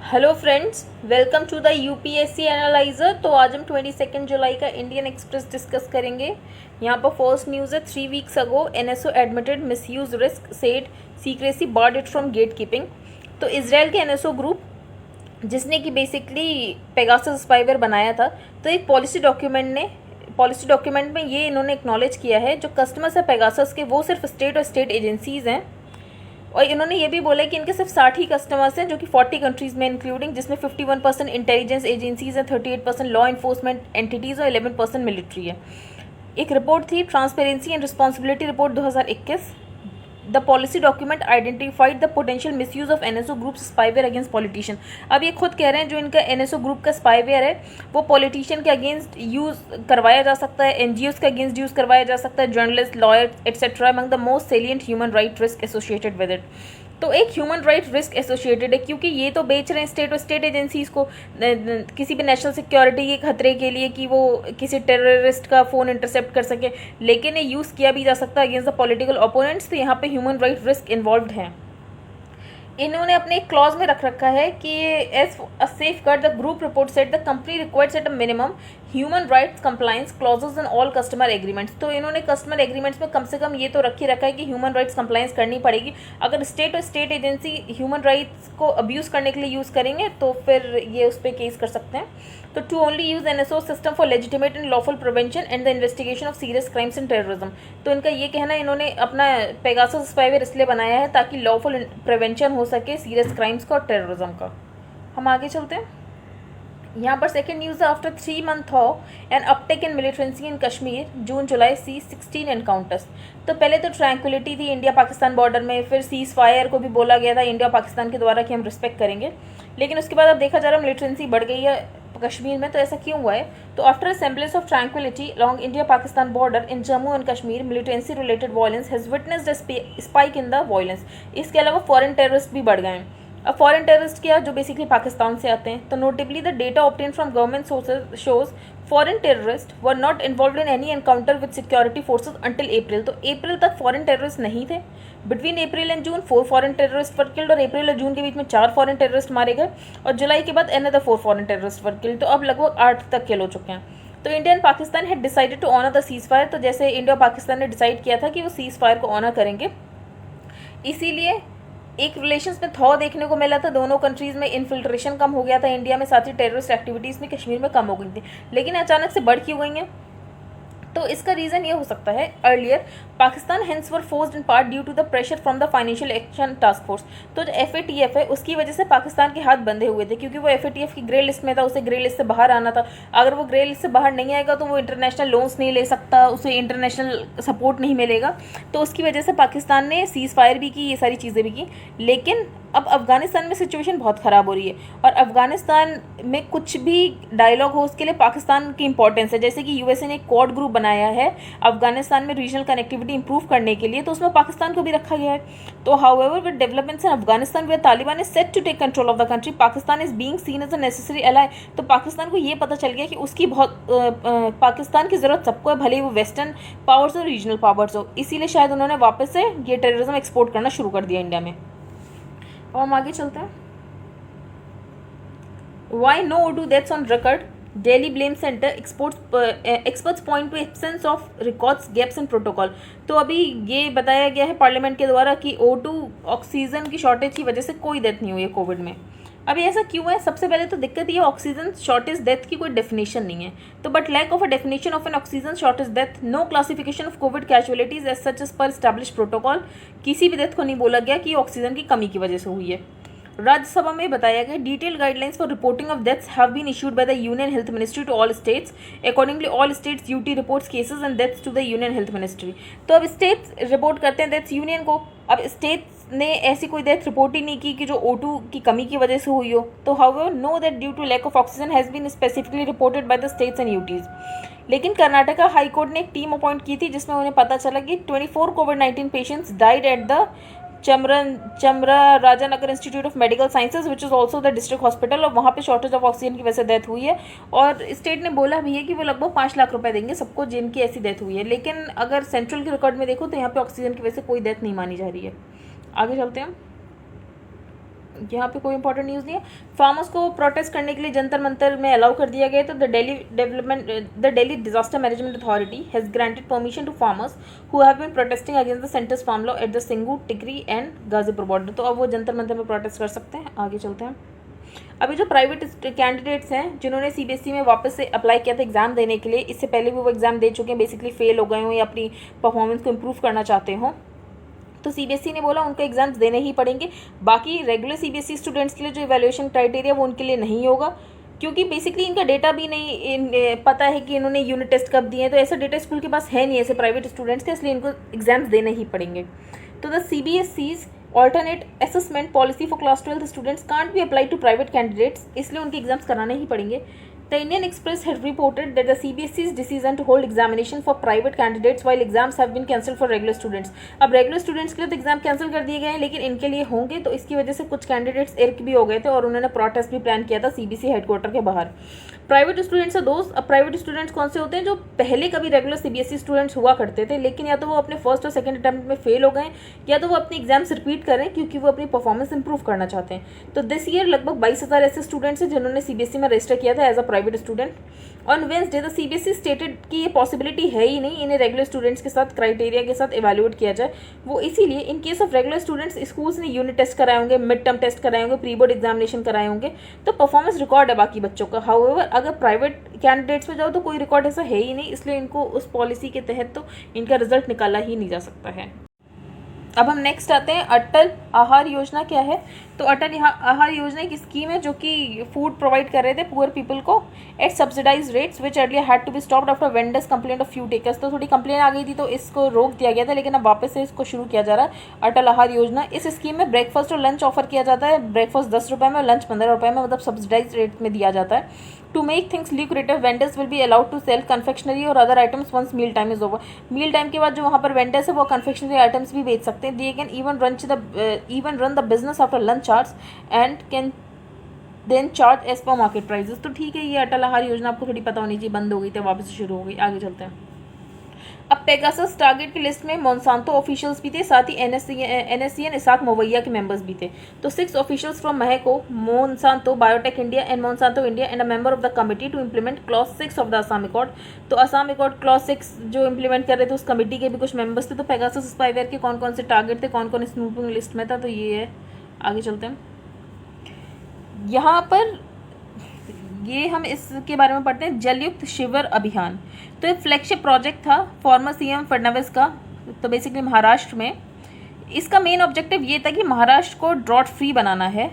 Hello friends, welcome to the UPSC analyser. तो आज हम 22 जुलाई का इंडियन एक्सप्रेस डिस्कस करेंगे। यहाँ पर फर्स्ट न्यूज़ है 3 weeks ago NSO admitted misuse risk said secrecy barred it from gatekeeping. तो इसराइल के एनएसओ ग्रुप जिसने कि बेसिकली पेगासस स्पाईवेयर बनाया था, तो एक पॉलिसी डॉक्यूमेंट में ये इन्होंने एक्नॉलेज किया है जो कस्टमर्स है पेगासस के वो सिर्फ स्टेट और स्टेट एजेंसीज़ हैं। और इन्होंने ये भी बोला है कि इनके सिर्फ 60 ही कस्टमर्स हैं जो कि 40 कंट्रीज़ में इंक्लूडिंग, जिसमें 51% इंटेलिजेंस एजेंसीज हैं, 38% लॉ इन्फोर्समेंट एंटिटीज़ और 11% मिलिट्री है। एक रिपोर्ट थी transparency and responsibility report 2021। The policy document identified the potential misuse of NSO group spyware against politician. अब ये खुद कह रहे हैं जो इनका एनएसओ ग्रुप का स्पाईवेयर है वो पॉलिटिशियन के अगेंस्ट यूज़ करवाया जा सकता है, एनजीओज के अगेंस्ट यूज़ करवाया जा सकता है, journalist, lawyer etcetera among the most salient human right risk associated with it. तो एक ह्यूमन राइट रिस्क एसोसिएटेड है क्योंकि ये तो बेच रहे हैं स्टेट और स्टेट एजेंसीज को किसी भी नेशनल सिक्योरिटी के खतरे के लिए कि वो किसी टेररिस्ट का फ़ोन इंटरसेप्ट कर सके, लेकिन ये यूज़ किया भी जा सकता है अगेंस्ट द पॉलिटिकल ओपोनेंट्स। तो यहाँ पे ह्यूमन राइट रिस्क इन्वॉल्व है। इन्होंने अपने एक क्लॉज में रख रखा है कि as a safeguard the group report said the company requires at a minimum human rights compliance clauses in all customer agreements. तो इन्होंने कस्टमर एग्रीमेंट्स में कम से कम ये तो रख ही रखा है कि ह्यूमन राइट्स कंप्लायंस करनी पड़ेगी। अगर स्टेट और स्टेट एजेंसी ह्यूमन राइट्स को अब्यूज़ करने के लिए यूज़ करेंगे तो फिर ये उस पर केस कर सकते हैं। तो to only use NSO system for legitimate and lawful prevention and the investigation of serious crimes and terrorism. तो इनका ये कहना है इन्होंने अपना पेगासस स्पाईवेयर इसलिए बनाया है ताकि लॉफुल प्रिवेंशन हो सके सीरियस क्राइम्स का और टेररिज्म का। हम आगे चलते हैं। यहाँ पर सेकेंड न्यूज़ है आफ्टर 3 month हो and uptick in militancy in Kashmir June July see 16 encounters. तो पहले तो ट्रैंक्विलिटी थी इंडिया पाकिस्तान बॉर्डर में, फिर सीज फायर को भी बोला गया था इंडिया पाकिस्तान के द्वारा कि हम रिस्पेक्ट करेंगे, लेकिन उसके बाद अब देखा जा रहा है मिलिटेंसी बढ़ गई है कश्मीर में। तो ऐसा क्यों हुआ है? तो after semblance of tranquillity along India Pakistan border in Jammu and Kashmir militancy related violence has witnessed a spike in the violence. इसके अलावा फॉरेन टेररिस्ट भी बढ़ गए हैं। अब फॉरेन टेररिस्ट क्या जो बेसिकली पाकिस्तान से आते हैं। तो notably the data obtain from government sources shows foreign terrorist were not involved in any encounter with security forces until April. तो अप्रैल तक फॉरेन टेररिस्ट नहीं थे। Between April and June 4 foreign terrorist were killed और अप्रैल और जून के बीच में 4 फॉरेन टेररिस्ट मारे गए और जुलाई के बाद another 4 foreign terrorist were killed. तो अब लगभग 8 तक किल हो चुके हैं। तो India and Pakistan had decided to honour the ceasefire. तो जैसे इंडिया और पाकिस्तान ने डिसाइड किया था कि वो सीज फायर को ऑनर करेंगे, इसीलिए एक रिलेशंस में थॉ देखने को मिला था। दोनों कंट्रीज़ में इन्फिल्ट्रेशन कम हो गया था इंडिया में, साथ ही टेररिस्ट एक्टिविटीज़ में कश्मीर में कम हो गई थी, लेकिन अचानक से बढ़ क्यों गई हैं? तो इसका रीज़न ये हो सकता है earlier Pakistan hence were forced in part due to the pressure from the Financial Action Task Force. तो जो FATF है उसकी वजह से पाकिस्तान के हाथ बंधे हुए थे क्योंकि वो FATF की ग्रे लिस्ट में था, उसे ग्रे लिस्ट से बाहर आना था। अगर वो ग्रे लिस्ट से बाहर नहीं आएगा तो वो इंटरनेशनल लोन्स नहीं ले सकता, उसे इंटरनेशनल सपोर्ट नहीं मिलेगा। तो उसकी वजह से पाकिस्तान ने सीज फायर भी की, ये सारी चीज़ें भी की। लेकिन अब अफगानिस्तान में सिचुएशन बहुत ख़राब हो रही है और अफगानिस्तान में कुछ भी डायलॉग हो उसके लिए पाकिस्तान की इंपॉर्टेंस है। जैसे कि यूएसए ने एक क्वाड ग्रुप बनाया है अफगानिस्तान में रीजनल कनेक्टिविटी इंप्रूव करने के लिए, तो उसमें पाकिस्तान को भी रखा गया है। तो however with developments in Afghanistan where Taliban is set to take control of the country Pakistan is being seen as a necessary ally. तो पाकिस्तान को ये पता चल गया कि उसकी बहुत पाकिस्तान की ज़रूरत सबको है, भले ही वो वेस्टर्न पावर्स हो रीजनल पावर्स हो। इसीलिए शायद उन्होंने वापस से ये टेररिज्म एक्सपोर्ट करना शुरू कर दिया इंडिया में। और हम आगे चलते हैं। Why no O2 deaths on record daily blame centre experts point to absence of records gaps and protocol. तो अभी ये बताया गया है पार्लियामेंट के द्वारा कि O2 ऑक्सीजन की शॉर्टेज की वजह से कोई डेथ नहीं हुई है कोविड में। अभी ऐसा क्यों है? सबसे पहले तो दिक्कत ये ऑक्सीजन शॉर्टेज डेथ की कोई डेफिनेशन नहीं है। तो but lack of a definition of an oxygen shortage death, no classification of Covid casualties as such as per establish protocol. किसी भी डेथ को नहीं बोला गया कि ऑक्सीजन की कमी की वजह से हुई है। राज्यसभा में बताया गया detailed guidelines for reporting of deaths have been issued by the Union Health Ministry to all states. Accordingly all states duly reports cases and deaths to the Union Health Ministry. तो अब स्टेट्स रिपोर्ट करते हैं deaths union को। अब states ने ऐसी कोई death report ही नहीं की कि जो O2 की कमी की वजह से हुई हो। तो however no that due to lack of oxygen has been specifically reported by the states and UTs. लेकिन कर्नाटका हाई कोर्ट ने एक टीम अपॉइंट की थी जिसमें उन्हें पता चला कि 24 कोविड-19 patients died at the Chamarajanagar institute of medical sciences which is also the district hospital, और वहाँ पे शॉर्टेज ऑफ ऑक्सीजन की वजह से डेथ हुई है। और स्टेट ने बोला भी है कि वो लगभग 5 लाख रुपए देंगे सबको जिनकी ऐसी डेथ हुई है। लेकिन अगर सेंट्रल के रिकॉर्ड में देखो तो यहाँ पे ऑक्सीजन की वजह से कोई डेथ नहीं मानी जा रही है। आगे चलते हैं। यहाँ पे कोई इंपॉर्टेंट न्यूज़ नहीं है। फार्मर्स को प्रोटेस्ट करने के लिए जंतर मंतर में अलाउ कर दिया गया। तो the Delhi Disaster Management Authority has granted permission to farmers who have been protesting against the centre's farm law at the Singhu, Tikri and Ghazipur border. तो अब वो जंतर मंतर में प्रोटेस्ट कर सकते हैं। आगे चलते हैं। अभी जो प्राइवेट कैंडिडेट्स हैं जिन्होंने सीबीएसई में वापस से अप्लाई किया था एग्जाम देने के लिए, इससे पहले भी वो एग्जाम दे चुके हैं, बेसिकली फेल हो गए हों या अपनी परफॉर्मेंस को इम्प्रूव करना चाहते हों, तो सीबीएसई ने बोला उनको एग्जाम्स देने ही पड़ेंगे। बाकी रेगुलर सीबीएसई स्टूडेंट्स के लिए जो इवैल्यूएशन क्राइटेरिया वो उनके लिए नहीं होगा, क्योंकि बेसिकली इनका डेटा भी नहीं पता है कि इन्होंने यूनिट टेस्ट कब दिए हैं। तो ऐसा डेटा स्कूल के पास है नहीं ऐसे प्राइवेट स्टूडेंट्स के, इसलिए इनको एग्जाम्स देने ही पड़ेंगे। तो the सीबीएसईज alternate assessment policy for class 12 students can't be applied to private candidates, इसलिए उनके एग्जाम्स कराने ही पड़ेंगे। The Indian Express had reported that the CBSE's decision to hold examination for private candidates while exams have been cancelled for regular students। अब regular students के लिए तो exam cancel कर दिए गए हैं, लेकिन इनके लिए होंगे, तो इसकी वजह से कुछ कैंडिडेट्स इर्क भी हो गए थे और उन्होंने प्रोटेस्ट भी प्लान किया था सीबीएसई हेडक्वार्टर के बाहर। प्राइवेट स्टूडेंट्स है दोस्त। अब प्राइवेट स्टूडेंट्स कौन से होते हैं? जो पहले कभी रेगुलर सीबीएसई स्टूडेंट्स हुआ करते थे, लेकिन या तो वो अपने फर्स्ट और सेकंड अटेम्प्ट में फेल हो गए, या तो वो अपने एग्जाम्स रिपीट कर रहे हैं क्योंकि वो अपनी परफॉर्मेंस इंप्रूव करना चाहते हैं। तो दिस ईयर लगभग 22,000 ऐसे स्टूडेंट्स हैं जिन्होंने सीबीएसई में रजिस्टर किया था as a private student. On Wednesday the CBSE stated कि ये पॉसिबिलिटी है ही नहीं इन्हें रेगुलर स्टूडेंट्स के साथ क्राइटेरिया के साथ इवैल्यूएट किया जाए। वो इसीलिए in case of regular students schools ने यूनिट टेस्ट कराए होंगे, मिड टर्म टेस्ट कराए होंगे, प्री बोर्ड एग्जामिनेशन कराए होंगे, तो परफॉर्मेंस रिकॉर्ड है बाकी बच्चों का। हाउएवर अगर प्राइवेट कैंडिडेट्स में जाओ तो कोई रिकॉर्ड ऐसा है ही नहीं, इसलिए इनको उस पॉलिसी के तहत तो इनका रिजल्ट निकाला ही नहीं जा सकता है। अब हम नेक्स्ट आते हैं, अटल आहार योजना क्या है? तो अटल आहार योजना एक स्कीम है जो कि फूड प्रोवाइड कर रहे थे पुअर पीपल को at subsidised rates which earlier had to be stopped after vendors complaint of few takers. तो थोड़ी कंप्लेन आ गई थी तो इसको रोक दिया गया था, लेकिन अब वापस से इसको शुरू किया जा रहा है अटल आहार योजना। इस स्कीम में ब्रेकफास्ट और लंच ऑफर किया जाता है। ब्रेकफास्ट 10 रुपये में और लंच 15 रुपये में, मतलब सब्सिडाइज रेट में दिया जाता है। To make things lucrative, vendors will be allowed to sell confectionery और other items once meal time is over। meal time के बाद जो वहाँ पर vendors है वो confectionery items भी बेच सकते हैं। They can even run the business after lunch hours and can then charge as per market prices। तो ठीक है, ये अटल आहार योजना आपको थोड़ी पता होनी चाहिए, बंद हो गई थी वापस शुरू हो गई। आगे चलते हैं। अब पेगासस टारगेट की लिस्ट में मोनसांतो ऑफिशियल्स भी थे, साथ ही एनएससी एंड इसाक मोवैया के मेंबर्स भी थे। तो 6 officials from Mahyco, Monsanto biotech India and Monsanto India and a member of the committee to implement clause 6 of the Assam accord. तो असम अकॉर्ड क्लॉज 6 जो इम्प्लीमेंट कर रहे थे उस कमिटी के भी कुछ मेंबर्स थे। तो पेगासस स्पाईवेयर के कौन कौन से टारगेट थे, कौन कौन स्नूपिंग लिस्ट में था, तो ये है। आगे चलते हैं। यहाँ पर ये हम इसके बारे में पढ़ते हैं, जलयुक्त शिविर अभियान। तो एक फ्लैगशिप प्रोजेक्ट था फॉर्मर सीएम फडणवीस का, तो बेसिकली महाराष्ट्र में। इसका मेन ऑब्जेक्टिव ये था कि महाराष्ट्र को ड्रॉट फ्री बनाना है।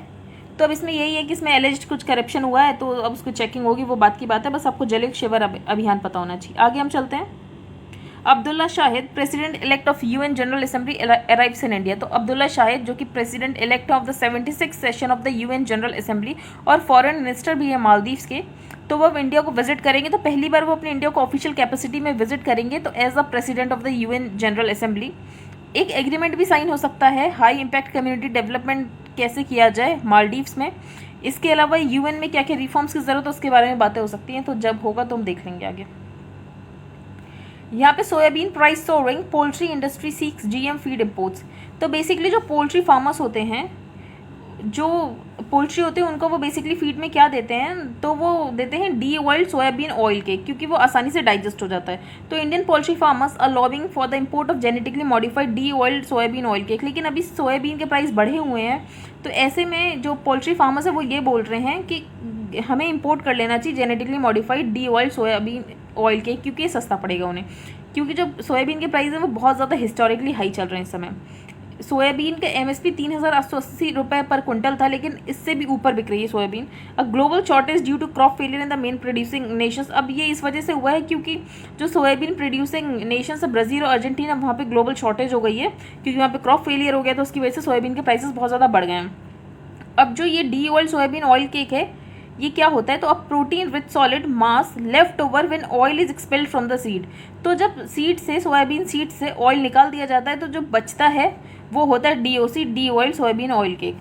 तो अब इसमें यही है कि इसमें एलिज्ड कुछ करप्शन हुआ है, तो अब उसको चेकिंग होगी, वो बात की बात है। बस आपको जलयुक्त शिविर अभियान पता होना चाहिए। आगे हम चलते हैं। Abdulla Shahid president elect of UN General assembly arrives in India. तो अब्दुल्ला शाहिद जो कि president elect of the 76 session of the UN General assembly और फॉरेन मिनिस्टर भी है मालदीव्स के, तो वो इंडिया को विजिट करेंगे। तो पहली बार वो अपने इंडिया को ऑफिशियल कैपेसिटी में विजिट करेंगे, तो as a president of the UN General Assembly. एक एग्रीमेंट भी साइन हो सकता है, हाई इम्पैक्ट कम्युनिटी डेवलपमेंट कैसे किया जाए मालदीव्स में। इसके अलावा यूएन में क्या क्या रिफॉर्म्स की जरूरत है उसके बारे में बातें हो सकती हैं, तो जब होगा तो हम देख लेंगे आगे। यहाँ पे soybean price soaring, poultry industry seeks GM feed imports. तो बेसिकली जो पोल्ट्री फार्मर्स होते हैं, जो पोल्ट्री होते हैं उनको वो बेसिकली फीड में क्या देते हैं, तो वो देते हैं डी ऑयल्ड सोयाबीन ऑयल के, क्योंकि वो आसानी से डाइजेस्ट हो जाता है। तो Indian poultry farmers are lobbying for the import of genetically modified deoiled soybean oil cake. लेकिन अभी सोयाबीन के प्राइस बढ़े हुए हैं, तो ऐसे में जो पोल्ट्री फार्मर्स है वो ये बोल रहे हैं कि हमें इंपोर्ट कर लेना चाहिए genetically modified deoiled soybean oil cake, क्योंकि ये सस्ता पड़ेगा उन्हें। क्योंकि जो सोयाबीन के प्राइस है वो बहुत ज़्यादा हिस्टोरिकली हाई चल रहे हैं इस समय। सोयाबीन का एमएसपी 3,880 रुपये पर क्विंटल था, लेकिन इससे भी ऊपर बिक रही है soybean. A global shortage due to crop failure in the main producing nations. अब ये इस वजह से हुआ है क्योंकि जो सोयाबीन प्रोड्यूसिंग नेशंस है ब्राज़ील और अर्जेंटीना, वहाँ पे ग्लोबल शॉर्टेज हो गई है, क्योंकि वहाँ पे क्रॉप फेलियर हो गया, तो उसकी वजह से सोयाबीन के प्राइसेस बहुत ज़्यादा बढ़ गए हैं। अब जो ये D oil soybean oil cake है, ये क्या होता है, तो अब protein rich solid mass left over when oil is expelled from the seed. तो जब सीड से, सोयाबीन सीड से ऑयल निकाल दिया जाता है, तो जो बचता है वो होता है DOC, D oil soybean oil cake.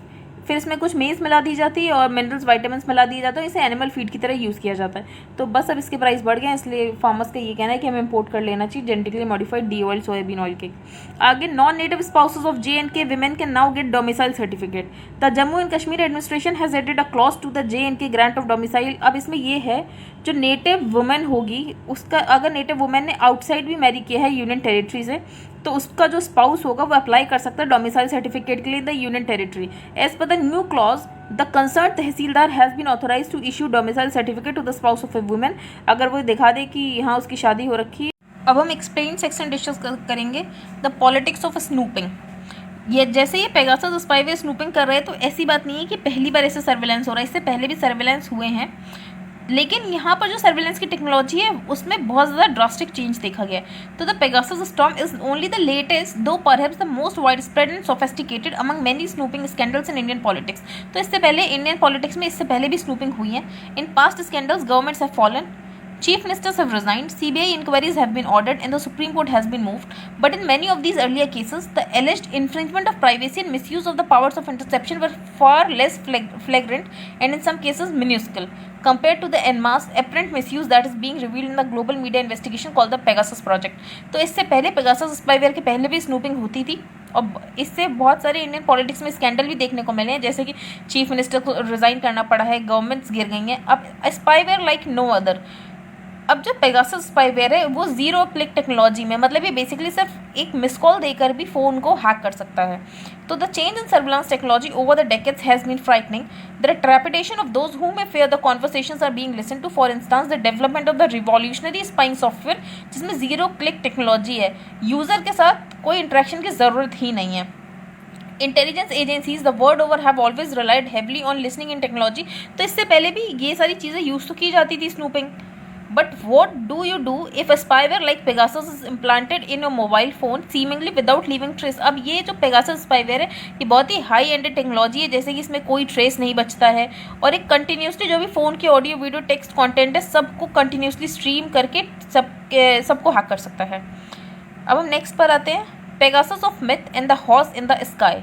फिर इसमें कुछ मेज़ मिला दी जाती है और मिनरल्स वाइटामिन्स मिला दिए जाते हैं, इसे एनिमल फीड की तरह यूज़ किया जाता है। तो बस अब इसके प्राइस बढ़ गए हैं, इसलिए फार्मर्स का ये कहना है कि हमें इंपोर्ट कर लेना चाहिए genetically modified deoiled soybean oil के। आगे, non native spouses of JNK women can now get domicile certificate. The Jammu and Kashmir administration has added a clause to the JNK grant of domicile. अब इसमें ये है, जो नेटिव वुमेन होगी उसका, अगर नेटिव वुमेन ने आउटसाइड भी मैरी किया है यूनियन टेरिटरी से, तो उसका जो स्पाउस होगा वो अप्लाई कर सकता है डोमिसाइल सर्टिफिकेट के लिए the union territory. As per the new clause, the concern tehsildar has been authorise to issue domicile certificate to the spouse of a women, अगर वो दिखा दे कि यहाँ उसकी शादी हो रखी है। अब हम एक्सप्लेन सेक्शन डिस्कस करेंगे द पॉलिटिक्स ऑफ स्नूपिंग। ये जैसे ये पेगासस स्पाईवेयर स्नूपिंग कर रहे हैं, तो ऐसी बात नहीं है कि पहली बार ऐसे सर्विलेंस हो रहा है, इससे पहले भी सर्विलेंस हुए हैं, लेकिन यहाँ पर जो सर्विलेंस की टेक्नोलॉजी है उसमें बहुत ज़्यादा ड्रास्टिक चेंज देखा गया है। तो the Pegasus storm is only the latest, though perhaps the most widespread and sophisticated among many snooping scandals in Indian politics. तो इससे पहले इंडियन पॉलिटिक्स में इससे पहले भी स्नूपिंग हुई है। In past scandals governments have fallen, chief ministers have resigned, CBI inquiries have been ordered, and the Supreme Court has been moved. But in many of these earlier cases, the alleged infringement of privacy and misuse of the powers of interception were far less flagrant and in some cases minuscule compared to the en masse apparent misuse that is being revealed in the global media investigation called the Pegasus Project. तो इससे पहले Pegasus spyware के पहले भी snooping होती थी और इससे बहुत सारे इंडियन पॉलिटिक्स में स्कैंडल भी देखने को मिले हैं, जैसे कि चीफ मिनिस्टर को रिजाइन करना पड़ा है, गवर्नमेंट्स गिर गई हैं। अब स्पाईवेयर लाइक नो अदर। अब जो पेगासस स्पाईवेयर है वो जीरो क्लिक टेक्नोलॉजी में, मतलब ये बेसिकली सिर्फ एक मिस कॉल देकर भी फ़ोन को हैक कर सकता है। तो the change in surveillance technology over the decades has been frightening. Their trepidation of those who may fear the conversations are being listen to. For instance the development of the revolutionary spying software, जिसमें zero click technology है, user के साथ कोई interaction की ज़रूरत ही नहीं है। Intelligence agencies the world over have always relied heavily on listening in technology. तो इससे पहले भी ये सारी चीज़ें यूज़ तो की जाती थी snooping. But what do you do if a spyware like Pegasus is implanted in a mobile phone seemingly without leaving trace? अब ये जो Pegasus spyware है ये बहुत ही हाई एंडेड टेक्नोलॉजी है, जैसे कि इसमें कोई ट्रेस नहीं बचता है और एक कंटिन्यूसली जो भी फ़ोन की ऑडियो वीडियो टेक्स्ट कंटेंट है सबको कंटिन्यूसली स्ट्रीम करके सबको हैक कर सकता है। अब हम नेक्स्ट पर आते हैं, Pegasus of myth and the horse in the sky।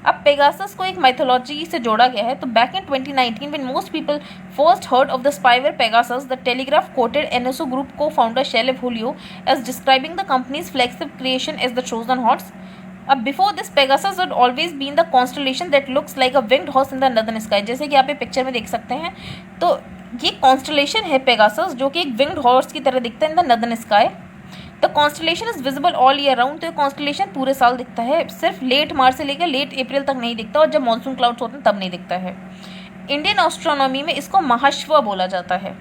अब पेगासस को एक माइथोलॉजी से जोड़ा गया है। तो back in 2019 when most people first heard of the spyware Pegasus, the Telegraph quoted NSO group cofounder Shalev Hulio as describing the company's flagship creation as the Trojan horse. अब before this Pegasus had always been the constellation that looks like a winged horse in the northern sky. जैसे कि आप ये picture में देख सकते हैं, तो ये कॉन्स्टलेशन है पेगासस जो कि एक विंग्ड हॉर्स की तरह दिखता है इन the northern sky. The constellation is visible all year round. तो ये कॉन्स्टलेशन पूरे साल दिखता है, सिर्फ लेट मार्च से लेकर लेट अप्रैल तक नहीं दिखता और जब मानसून क्लाउड्स होते हैं तब नहीं दिखता है। इंडियन एस्ट्रोनॉमी में इसको महाश्व बोला जाता है।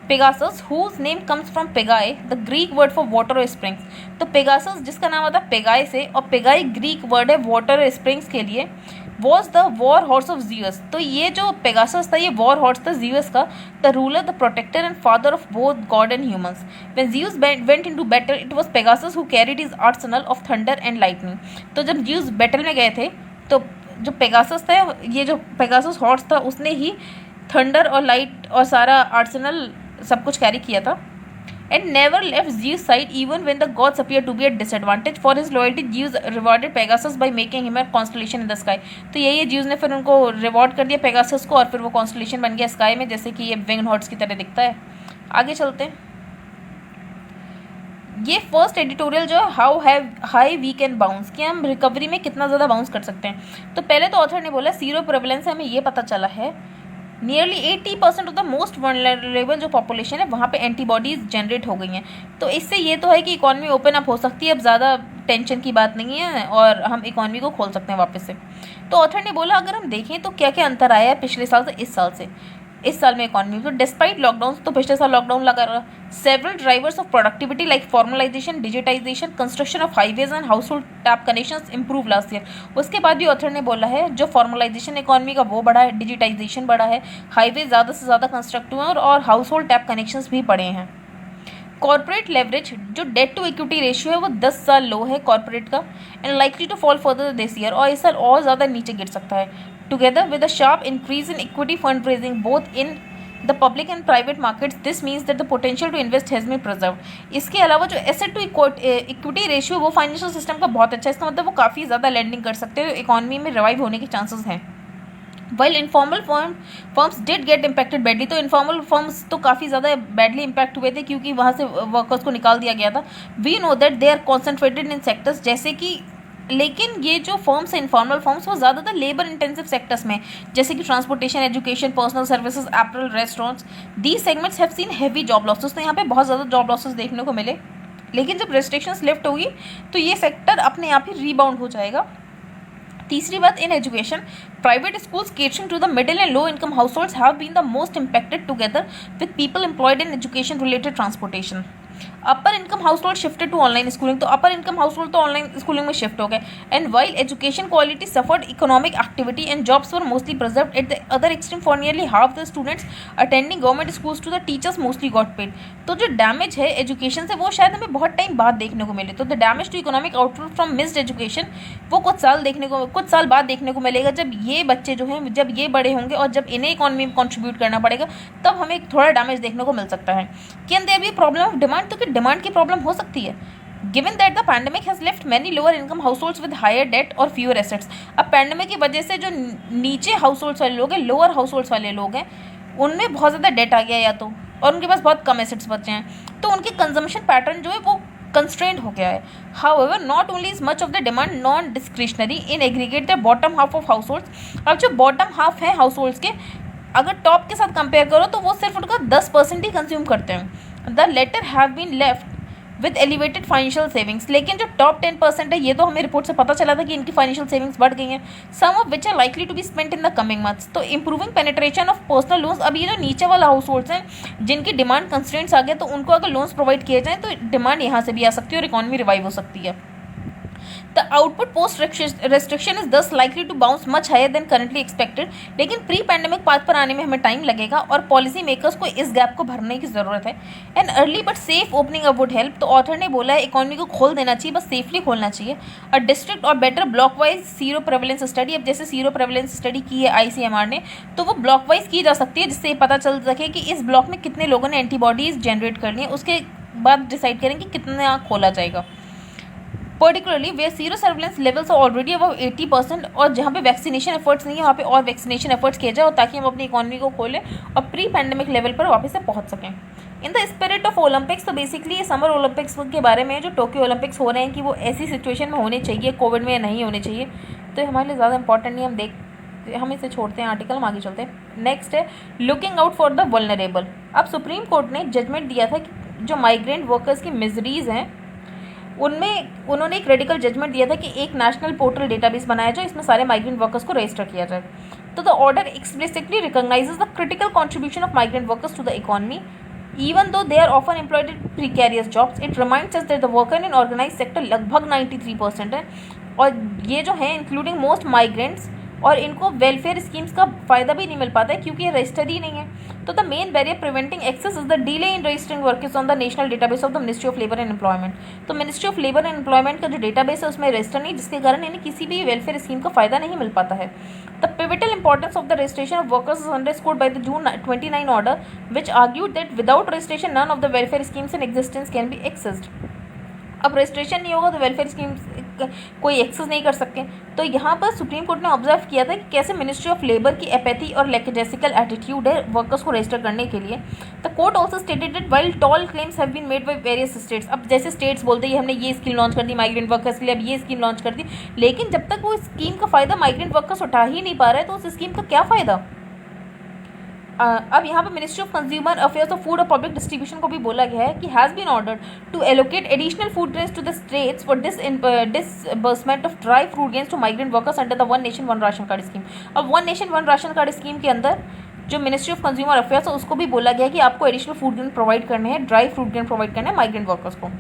Pegasus whose name comes from pegae, the Greek word for water और स्प्रिंग्स। तो पेगासस जिसका नाम आता है पेगाए से, और पेगाई ग्रीक वर्ड है वाटर और स्प्रिंग्स के लिए, was the war horse of Zeus. तो ये जो पेगासस था ये वॉर हॉर्स था जीवस का, the ruler, the protector and father of both god and humans. When Zeus went into battle it was Pegasus who carried his arsenal of thunder and lightning. तो जब जीवस battle में गए थे तो जो पेगासस था, ये जो पेगासस हॉर्स था उसने ही थंडर और लाइट और सारा आर्सेनल सब कुछ कैरी किया था। And never left Zeus' side even when the gods appeared to be at disadvantage. For his loyalty, Zeus rewarded Pegasus by making him a constellation in the sky. तो यही Zeus ने फिर उनको reward कर दिया Pegasus को और फिर वो कॉन्स्टलेशन बन गया स्काई में, जैसे कि ये विंग्ड हॉर्स की तरह दिखता है। आगे चलते हैं। ये फर्स्ट एडिटोरियल जो है how have high we can bounce, कि हम रिकवरी में कितना ज़्यादा बाउंस कर सकते हैं। तो पहले तो ऑथर ने बोला सीरो प्रेवलेंस हमें ये पता चला है nearly 80% of the most vulnerable जो पॉपुलेशन है वहाँ पे एंटीबॉडीज़ जनरेट हो गई हैं। तो इससे ये तो है कि इकॉनमी ओपन अप हो सकती है, अब ज़्यादा टेंशन की बात नहीं है और हम इकॉनमी को खोल सकते हैं वापस से। तो ऑथर ने बोला अगर हम देखें तो क्या क्या अंतर आया है पिछले साल से इस साल से। इस साल में इकॉनमी तो डिस्पाइट लॉकडाउन, तो पिछले साल लॉकडाउन लगा रहा, several drivers of productivity like formalisation, digitisation, construction of highways and household tap connections improve last year. उसके बाद भी ऑथर ने बोला है जो फॉर्मलाइजेशन इकॉनमी का वो बढ़ा है, डिजिटाइजेशन बढ़ा है, हाईवे ज़्यादा से ज़्यादा कंस्ट्रक्ट हुए हैं और हाउस होल्ड टैप कनेक्शंस भी बढ़े हैं। कॉर्पोरेट लेवरेज जो डेट टू इक्विटी रेशियो है वो 10 साल लो है कॉर्पोरेट का and likely to fall further this year, और इस साल और ज़्यादा नीचे गिर सकता है। Together with a sharp increase in equity fund raising both in the public and private markets, this means that the potential to invest has been preserved. इसके अलावा जो एसेट टू इक्विटी रेशियो वो फाइनेंशियल सिस्टम का बहुत अच्छा है, इसका मतलब वो काफ़ी ज़्यादा लैंडिंग कर सकते हैं, इकॉनमी में रिवाइव होने के चांसेस हैं। While informal firms did get impacted badly, तो इनफॉर्मल फर्म्स तो काफ़ी ज़्यादा बैडली इम्पैक्ट हुए थे क्योंकि वहाँ से वर्कर्स को निकाल दिया गया था. We know that they are concentrated in sectors, जैसे कि लेकिन ये जो फर्म्स हैं इनफॉर्मल फर्म्स वो ज़्यादातर लेबर इंटेंसिव सेक्टर्स में, जैसे कि transportation, education, personal services, apparel, restaurants. The segments have seen heavy job losses, तो यहाँ पे बहुत ज़्यादा जॉब लॉसेस देखने को मिले. लेकिन जब रेस्ट्रिक्शंस लिफ्ट होगी तो ये सेक्टर अपने आप ही रीबाउंड हो जाएगा. तीसरी बात, in education private schools catering to the middle and low income households have been the most impacted together with people employed in education related transportation. Upper income household shifted to online schooling, तो upper income household तो online schooling में shift हो गए. And while education quality suffered, economic activity and jobs were mostly preserved at the other extreme. For nearly half the students attending government schools to the teachers mostly got paid. तो जो damage है education से वो शायद हमें बहुत time बाद देखने को मिले. तो the damage to economic output from missed education वो कुछ साल बाद देखने को मिलेगा, जब ये बच्चे जो हैं जब ये बड़े होंगे और जब इन्हें इकोनॉमी में कॉन्ट्रीब्यूट करना पड़ेगा तब हमें थोड़ा डैमेज देखने को मिल सकता है. Can there be problem of demand, तो कि डिमांड की प्रॉब्लम हो सकती है. Given that the pandemic has left many lower income households with higher debt or fewer assets. अब पैंडमिक की वजह से जो नीचे हाउस होल्ड्स वाले लोग हैं, लोअर हाउस होल्ड्स वाले लोग हैं, उनमें बहुत ज़्यादा डेट आ गया या तो, और उनके पास बहुत कम एसेट्स बचे हैं, तो उनके कंजम्पशन पैटर्न जो है वो कंस्ट्रेंट हो गया है. However, not only is much of the demand non-discretionary in aggregate the bottom half of households. अब जो बॉटम हाफ है हाउस होल्ड्स के, अगर टॉप के साथ कंपेयर करो तो वो सिर्फ उनका 10% ही कंज्यूम करते हैं. The latter have been left with elevated financial savings. लेकिन जो टॉप 10% है ये तो हमें रिपोर्ट से पता चला था कि इनकी फाइनेंशियल सेविंग्स बढ़ गई हैं. Some of which are likely to be spent in the coming months. तो improving penetration of personal loans. अब ये जो नीचे वाला हाउस होल्ड्स हैं जिनकी डिमांड कंस्ट्रेंट्स आ गए, तो उनको अगर लोन्स प्रोवाइड किए जाएँ तो डिमांड यहाँ से भी आ सकती है और इकॉनमी रिवाइव हो सकती है. The output post restriction is thus likely to bounce much higher than currently expected. लेकिन प्री पैंडेमिक पाथ पर आने में हमें टाइम लगेगा और पॉलिसी मेकर्स को इस गैप को भरने की ज़रूरत है. And early but safe opening up would help. तो ऑथर ने बोला है इकॉनमी को खोल देना चाहिए, बस सेफली खोलना चाहिए. और डिस्ट्रिक्ट और better block wise sero prevalence study. अब जैसे सीरो प्रेवलेंस स्टडी की है ICMR ने, तो वो ब्लॉक वाइज की जा सकती है जिससे पता चल सके कि इस ब्लॉक में कितने लोगों ने एंटीबॉडीज़ जनरेट करनी है. उसके बाद डिसाइड करें कि कितना खोला जाएगा. Particularly where sero surveillance levels are already above 80%, और जहाँ पे वैक्सीनेशन एफर्ट्स नहीं है वहाँ पे और वैक्सीनेशन एफर्ट्स किए जाए ताकि हम अपनी इकॉनमी को खोलें और प्री पैंडेमिक लेवल पर वापस से पहुँच सकें. In the spirit of Olympics, तो बेसिकली ये समर ओलंपिक्स के बारे में जो टोक्यो ओलंपिक्स हो रहे हैं कि वो ऐसी सिचुएशन में होने चाहिए कोविड में या नहीं होने चाहिए, तो हमारे लिए ज़्यादा इंपॉर्टेंट नहीं, हम इसे छोड़ते हैं आर्टिकल, हम आगे चलते हैं. नेक्स्ट है looking out for the vulnerable. अब सुप्रीम कोर्ट ने जजमेंट दिया था कि जो माइग्रेंट वर्कर्स की मिजरीज हैं उनमें उन्होंने एक रेडिकल जजमेंट दिया था कि एक नेशनल पोर्टल डेटाबेस बनाया जाए, इसमें सारे माइग्रेंट वर्कर्स को रजिस्टर किया जाए. तो the order explicitly recognises the critical contribution of migrant workers to the economy even though they are often employed in precarious jobs. It reminds us that the worker in organized sector लगभग 93% है, और ये जो है including most migrants, और इनको welfare schemes का फ़ायदा भी नहीं मिल पाता है क्योंकि ये रजिस्टर्ड ही नहीं है. तो the main barrier preventing access is the delay in registering workers on the national database of the ministry of labour and employment. तो ministry of labour and employment का जो डेटाबेस है उसमें रजिस्टर नहीं, जिसके कारण इन्हें किसी भी वेलफेयर स्कीम का फ़ायदा नहीं मिल पाता है. The pivotal importance of the registration of workers is underscored by the June 29 order which argued that without registration none of the welfare schemes in existence can be accessed. अब registration नहीं होगा तो वेलफेयर स्कीम्स कोई access नहीं कर सकते. तो यहाँ पर सुप्रीम कोर्ट ने ऑब्जर्व किया था कि कैसे मिनिस्ट्री ऑफ लेबर की एपैथी और लैकेडेसिकल एटीट्यूड है वर्कर्स को रजिस्टर करने के लिए. The court also stated that while tall claims have been made by various states. अब जैसे स्टेट्स बोलते हैं हमने ये स्कीम लॉन्च कर दी माइग्रेंट वर्कर्स के लिए, अब ये स्कीम लॉन्च कर दी, लेकिन जब तक वो स्कीम का फ़ायदा माइग्रेंट वर्कर्स उठा ही नहीं पा रहा है तो उस स्कीम का क्या फ़ायदा. अब यहाँ पे मिनिस्ट्री ऑफ कंज्यूमर अफेयर्स और फूड और पब्लिक डिस्ट्रीब्यूशन को भी बोला गया है कि has been ordered to allocate additional food grains to the states for disbursement of dry fruit grains to migrant workers under the one nation one ration card scheme. अब one nation one ration card scheme के अंदर जो ministry of consumer affairs है उसको भी बोला गया है कि आपको एडिशनल फूड ग्रेन प्रोवाइड करने हैं, ड्राई फ्रूट ग्रेन प्रोवाइड करना है माइग्रेंट वर्कर्स को.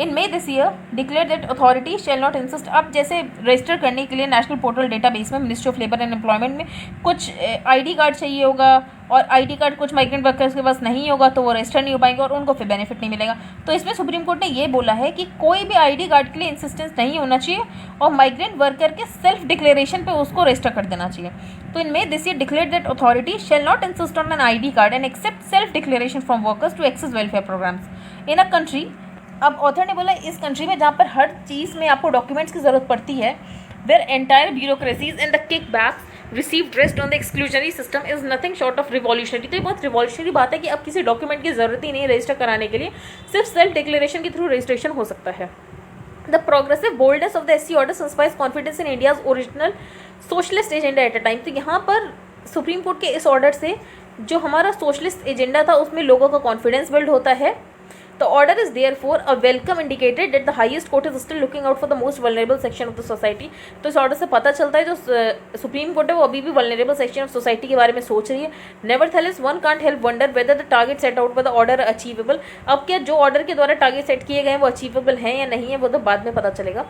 इन May this year declare that authority shall not insist. अब जैसे रजिस्टर करने के लिए नेशनल पोर्टल डेटाबेस में ministry of labour and employment में कुछ ID कार्ड चाहिए होगा, और ID कार्ड कुछ माइग्रेंट वर्कर्स के पास नहीं होगा तो वो रजिस्टर नहीं हो पाएंगे और उनको फिर बेनिफिट नहीं मिलेगा. तो इसमें सुप्रीम कोर्ट ने ये बोला है कि कोई भी ID कार्ड के लिए इंसिस्टेंस नहीं होना चाहिए और माइग्रेंट वर्कर के सेल्फ डिक्लेरेशन पे उसको रजिस्टर कर देना चाहिए. तो in May this year declare that authority shall not insist on an ID card and accept self declaration from workers to access welfare programmes in a country. अब author ने बोला इस कंट्री में जहाँ पर हर चीज़ में आपको डॉक्यूमेंट्स की ज़रूरत पड़ती है, where entire bureaucracies and the kickbacks received rest on the exclusionary system is nothing short of revolutionary। तो ये बहुत रिवॉल्यूशनरी बात है कि अब किसी डॉक्यूमेंट की जरूरत ही नहीं रजिस्टर कराने के लिए, सिर्फ सेल्फ डिक्लेरेशन के थ्रू रजिस्ट्रेशन हो सकता है। The progressive boldness of the SC order inspires confidence in India's original socialist agenda at a time। तो यहाँ पर सुप्रीम कोर्ट के इस ऑर्डर से जो हमारा सोशलिस्ट एजेंडा था उसमें लोगों का कॉन्फिडेंस बिल्ड होता है। The order is therefore a welcome indicator that the highest court is still looking out for the most vulnerable section of the society। तो इस ऑर्डर से पता चलता है जो सुप्रीम कोर्ट है वो अभी भी vulnerable section of society के बारे में सोच रही है। Nevertheless, one can't help wonder whether the target set out by the order are achievable। अब क्या जो ऑर्डर के द्वारा टारगेट सेट किए गए हैं वो अचीवेबल हैं या नहीं है, वो तो बाद में पता चलेगा।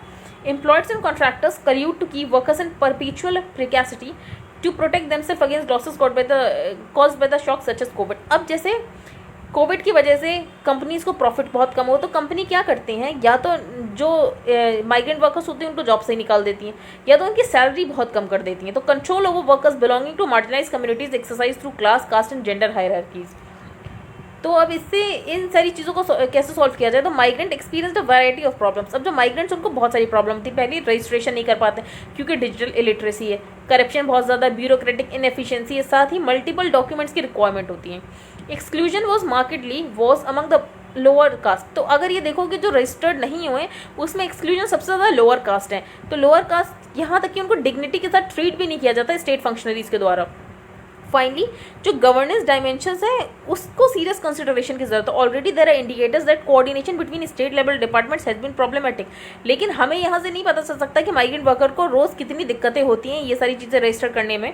Employers and contractors collude to keep workers in perpetual precarity to protect themselves against losses caused by the shock such as COVID। अब जैसे कोविड की वजह से कंपनीज़ को प्रॉफिट बहुत कम हो तो कंपनी क्या करती हैं, या तो जो माइग्रेंट वर्कर्स होते हैं उनको जॉब से निकाल देती हैं, या तो उनकी सैलरी बहुत कम कर देती हैं। तो control over workers belonging to marginalise communities exercise through class, caste and gender hierarchies. तो अब इससे इन सारी चीज़ों को कैसे सॉल्व किया जाए, तो migrant experience the variety of problems. अब जो माइग्रेंट्स उनको बहुत सारी प्रॉब्लम थी, पहले रजिस्ट्रेशन नहीं कर पाते क्योंकि डिजिटल इलिटरेसी है, करप्शन बहुत ज़्यादा, ब्यूरोक्रेटिक इनएफिशिएंसी है, साथ ही मल्टीपल डॉक्यूमेंट्स की रिक्वायरमेंट होती है। Exclusion was markedly was among the lower caste. तो अगर ये देखो कि जो रजिस्टर्ड नहीं हुए उसमें एक्सक्लूजन सबसे ज़्यादा लोअर कास्ट है। तो लोअर कास्ट यहाँ तक कि उनको डिग्निटी के साथ ट्रीट भी नहीं किया जाता स्टेट फंक्शनरीज के द्वारा। फाइनली जो गवर्नेंस डायमेंशंस है उसको सीरियस कंसिडरेशन की जरूरत है। Already there are indicators that coordination between state level departments has been problematic. लेकिन हमें यहाँ से नहीं पता चल सकता कि माइग्रेंट वर्कर को रोज़ कितनी दिक्कतें होती हैं ये सारी चीज़ें रजिस्टर करने में।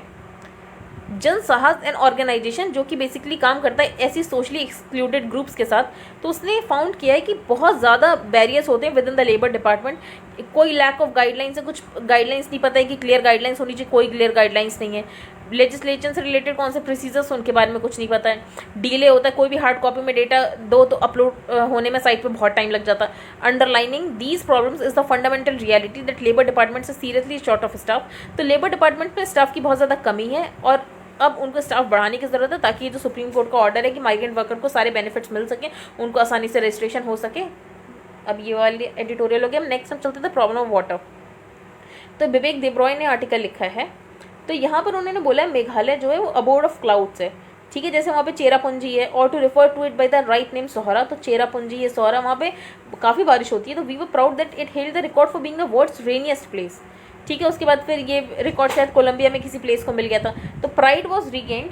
जन साहस एंड ऑर्गेनाइजेशन जो कि बेसिकली काम करता है ऐसी सोशली एक्सक्लूडेड ग्रुप्स के साथ, तो उसने फाउंड किया है कि बहुत ज़्यादा बैरियर्स होते हैं with in the labour department. कोई लैक ऑफ गाइडलाइंस है, कुछ गाइडलाइंस नहीं पता है कि क्लियर गाइडलाइंस होनी चाहिए, कोई क्लियर गाइडलाइंस नहीं है। लेजिस्लेशन से रिलेटेड कौन से प्रोसीजर्स उनके बारे में कुछ नहीं पता है। डिले होता है, कोई भी हार्ड कॉपी में डेटा दो तो अपलोड होने में साइट पे बहुत टाइम लग जाता है। Underlining these problems is the fundamental reality that labour department is seriously short of staff. तो लेबर डिपार्टमेंट में स्टाफ की बहुत ज़्यादा कमी है और अब उनको स्टाफ बढ़ाने की ज़रूरत है ताकि ये जो सुप्रीम कोर्ट का ऑर्डर है कि माइग्रेंट वर्कर को सारे बेनिफिट्स मिल सकें, उनको आसानी से रजिस्ट्रेशन हो सके। अब ये वाली एडिटोरियल हो गया। हम नेक्स्ट हम चलते थे प्रॉब्लम ऑफ वाटर। तो विवेक देब्रॉय ने आर्टिकल लिखा है। तो यहाँ पर उन्होंने बोला है मेघालय जो है वो अबोर्ड ऑफ क्लाउड्स है, ठीक है। जैसे वहाँ पे चेरापूंजी है और to refer to it by the right name Sohra. तो चेरापूंजी ये सोहरा, वहाँ पे काफ़ी बारिश होती है। तो we were proud that it held the record for being the world's rainiest place, ठीक है। उसके बाद फिर ये रिकॉर्ड शायद कोलंबिया में किसी प्लेस को मिल गया था। तो pride was regained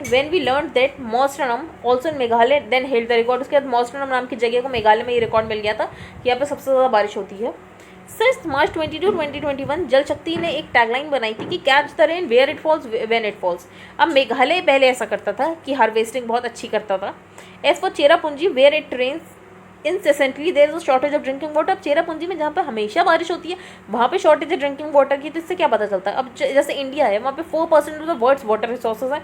when we learned that Mostranam also in Meghalaya then held the record। उसके बाद मोस्टरनम नाम की जगह को मेघालय में ये रिकॉर्ड मिल गया था कि यहाँ पे सबसे ज़्यादा बारिश होती है। सिंस मार्च 22, 2021 जल शक्ति ने एक टैगलाइन बनाई थी कि catch the rain where it falls when it falls. अब मेघालय पहले ऐसा करता था कि हार्वेस्टिंग बहुत अच्छी करता था। As for Cherrapunji where it rains incessantly there is a shortage of drinking water. अब चेरापूंजी में जहाँ पे हमेशा बारिश होती है वहाँ पे शॉर्टेज है ड्रिंकिंग वाटर की। तो इससे क्या पता चलता है, अब जैसे इंडिया है वहाँ पे 4% of the world's water resources हैं,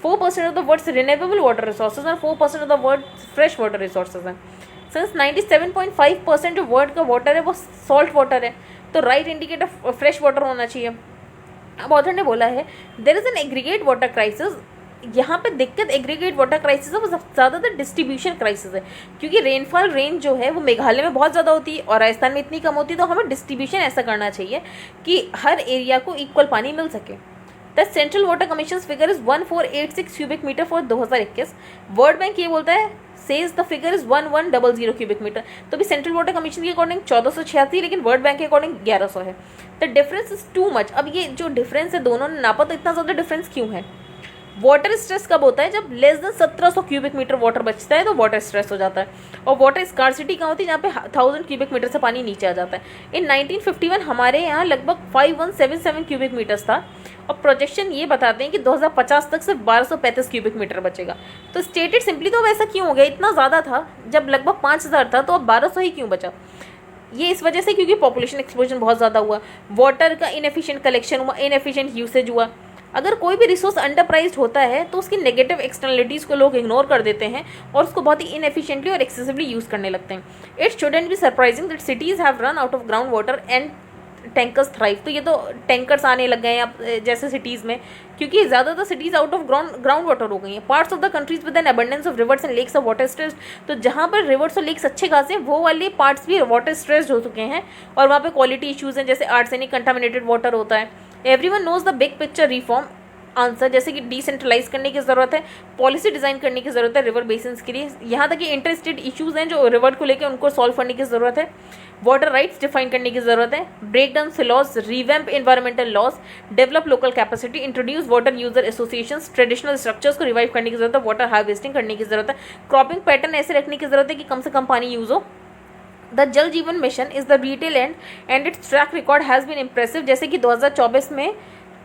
4% of the world's renewable water resources हैं, 4% of the world's fresh water resources हैं। सिंस 97.5% जो वर्ल्ड का वाटर है वो सॉल्ट वाटर है, तो राइट इंडिकेटर फ्रेश वाटर होना चाहिए। अब ऑथर ने बोला है there is an aggregate water crisis. यहाँ पे दिक्कत एग्रीगेट वाटर क्राइसिस है वो सबसे ज़्यादातर डिस्ट्रीब्यूशन क्राइसिस है, क्योंकि रेनफॉल रेंज जो है वो मेघालय में बहुत ज़्यादा होती है और राजस्थान में इतनी कम होती है। तो हमें डिस्ट्रीब्यूशन ऐसा करना चाहिए कि हर एरिया को इक्वल पानी मिल सके। The Central Water Commission figure is 1486 cubic metre for 2021। World Bank ये बोलता है says the figure is 1100 cubic metre. तो भी सेंट्रल वाटर कमीशन के अकॉर्डिंग 1486, लेकिन वर्ल्ड बैंक के अकॉर्डिंग 1100 है। The difference is too much. अब ये जो डिफरेंस है दोनों ने नापा, तो इतना ज़्यादा डिफरेंस क्यों है। वाटर स्ट्रेस कब होता है, जब less than 1700 cubic metre water बचता है तो वाटर स्ट्रेस हो जाता है। और वाटर स्कार्सिटी कहाँ होती है, जहाँ पे 1000 क्यूबिक मीटर से पानी नीचे आ जाता है। इन 1951 हमारे यहाँ लगभग 5177 क्यूबिक मीटर्स था और प्रोजेक्शन ये बताते हैं कि 2050 तक सिर्फ 1235 क्यूबिक मीटर बचेगा। तो स्टेटेड सिंपली तो वैसा क्यों हो गया, इतना ज़्यादा था जब लगभग 5000 था, तो अब 1200 ही क्यों बचा। ये इस वजह से क्योंकि पॉपुलेशन एक्सप्लोजन बहुत ज़्यादा हुआ, वाटर का इनएफिशिएंट कलेक्शन हुआ, इनएफिशिएंट यूसेज हुआ। अगर कोई भी रिसोर्स अंडर प्राइज्ड होता है तो उसकी नेगेटिव एक्सटर्नलिटीज़ को लोग इग्नोर कर देते हैं और उसको बहुत ही इनएफिशिएंटली और एक्सेसिवली यूज़ करने लगते हैं। It shouldn't be surprising that cities have run out of ground water and tankers thrive. तो ये तो टैंकर्स आने लग गए हैं अब जैसे सिटीज़ में, क्योंकि ज़्यादातर cities out of ground water हो गई हैं। Parts of the countries with an abundance of rivers and lakes of water stressed, तो जहाँ पर रिवर्स और लेक्स अच्छे खासे हैं वो वाले पार्ट्स भी वाटर स्ट्रेस्ड हो चुके हैं और वहाँ पे क्वालिटी इश्यूज़ हैं, जैसे आर्सेनिक कंटामिनेटेड वाटर होता है। Everyone knows the big picture reform answer, जैसे कि डिसेंट्रलाइज करने की ज़रूरत है, पॉलिसी डिज़ाइन करने की ज़रूरत है रिवर बेसिन्स के लिए। यहाँ तक कि इंटरस्टेट इश्यूज़ हैं जो रिवर को लेकर, उनको सॉल्व करने की ज़रूरत है। वाटर राइट्स डिफाइन करने की ज़रूरत है। Break down laws, revamp environmental laws, develop local capacity, introduce water user associations, traditional structures को रिवाइव करने की ज़रूरत है। वाटर हार्वेस्टिंग करने की ज़रूरत है। क्रॉपिंग पैटर्न ऐसे रखने की ज़रूरत है कि कम से कम पानी यूज़ हो। The Jal Jeevan mission is the retail and it's track record has been impressive, जैसे कि 2024 में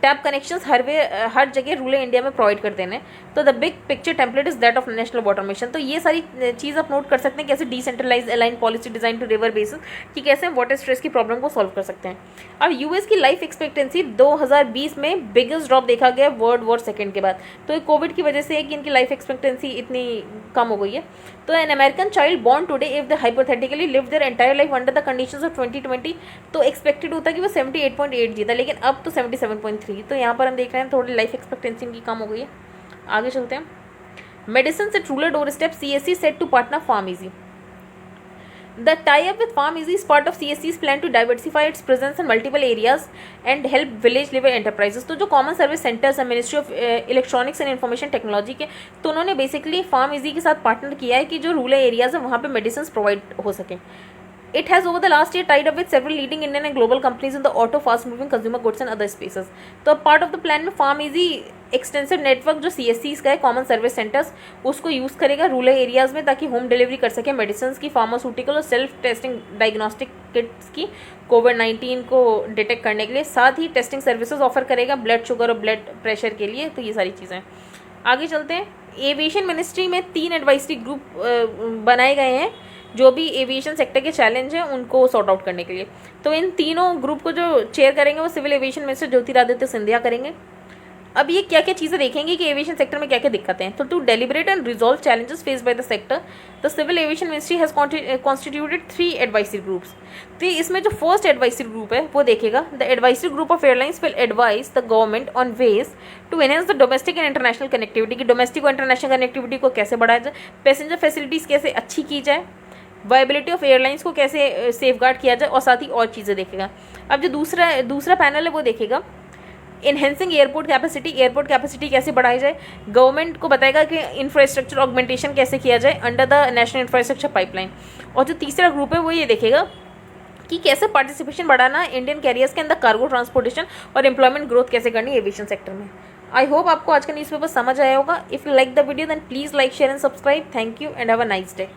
टैप कनेक्शंस हर जगह रूरल इंडिया में प्रोवाइड कर देने। तो the big picture template is that of national water mission. तो ये सारी चीज़ आप नोट कर सकते हैं, कैसे decentralise align policy design to river basin, कि कैसे वाटर स्ट्रेस की प्रॉब्लम को सॉल्व कर सकते हैं। अब यूएस की लाइफ एक्सपेक्टेंसी 2020 में बिगेस्ट ड्रॉप देखा गया वर्ल्ड वॉर सेकेंड के बाद। तो ये कोविड की वजह से है कि इनकी लाइफ एक्सपेक्टेंसी इतनी कम हो गई है। तो an American child born today if they hypothetically live their entire life under the conditions of 2020, तो एक्सपेक्टेड होता है कि वो 78.8 जीता, लेकिन अब तो 77.3। तो यहाँ पर हम देख रहे हैं थोड़ी लाइफ एक्सपेक्टेंसी इनकी कम हो गई है। आगे चलते हैं। Medicine at rural doorstep, CSC set to partner PharmEasy. The tie-up with Farm Easy is part of CSC's plan to diversify its presence in multiple areas and help village level enterprises। तो जो common service centres है ministry of electronics and information technology के, तो उन्होंने basically farm easy के साथ partner किया है कि जो रूरल एरियाज है वहाँ पे मेडिसिन प्रोवाइड हो सकें। It has over the last year tied up with several leading Indian and global companies in the auto, fast-moving consumer goods and other spaces। तो पार्ट ऑफ द प्लान में farm easy extensive network जो CSCs का है, common service centres, उसको use करेगा rural areas में ताकि home delivery कर सके मेडिसिन की, फार्मास्यूटिकल और सेल्फ टेस्टिंग डायग्नोस्टिक किट्स की कोविड-19 को डिटेक्ट करने के लिए। साथ ही टेस्टिंग सर्विसेज ऑफर करेगा ब्लड शुगर और ब्लड प्रेशर के लिए। तो ये सारी चीज़ें। आगे चलते हैं। एविएशन मिनिस्ट्री में 3 एडवाइजरी ग्रुप बनाए गए हैं जो भी एविएशन सेक्टर के चैलेंज हैं उनको सॉर्ट आउट करने के लिए। तो इन तीनों ग्रुप को जो चेयर करेंगे वो civil aviation minister Jyotiraditya Scindia करेंगे। अब ये क्या क्या चीज़ें देखेंगे कि एविएशन सेक्टर में क्या क्या दिक्कतें हैं। तो to deliberate and resolve challenges face by the sector, the civil aviation ministry has constituted 3 advisory groups. तो इसमें जो फर्स्ट एडवाइजरी ग्रुप है वो देखेगा, the advisory group of airlines will advise the government on ways to enhance the domestic and international connectivity, की domestic और international connectivity को कैसे बढ़ाया जाए, पैसेंजर फैसिलिटीज़ कैसे अच्छी की जाए, वायबिलिटी ऑफ एयरलाइंस को कैसे सेफगार्ड किया जाए, और साथ ही और चीज़ें देखेगा। अब जो दूसरा पैनल है वो देखेगा इनहेंसिंग एयरपोर्ट कैपेसिटी कैसे बढ़ाई जाए, गवर्नमेंट को बताएगा कि इंफ्रास्ट्रक्चर ऑगमेंटेशन कैसे किया जाए under the national infrastructure pipeline. और जो तीसरा ग्रुप है वो ये देखेगा कि कैसे पार्टिसिपेशन बढ़ाना इंडियन कैरियर्स के अंदर कार्गो ट्रांसपोर्टेशन और एम्प्लॉयमेंट ग्रोथ कैसे करनी एविएशन सेक्टर में। आई होप आपको आज का न्यूज़पेपर समझ आया होगा। If you like the video then please like share and subscribe. Thank you and have a nice day.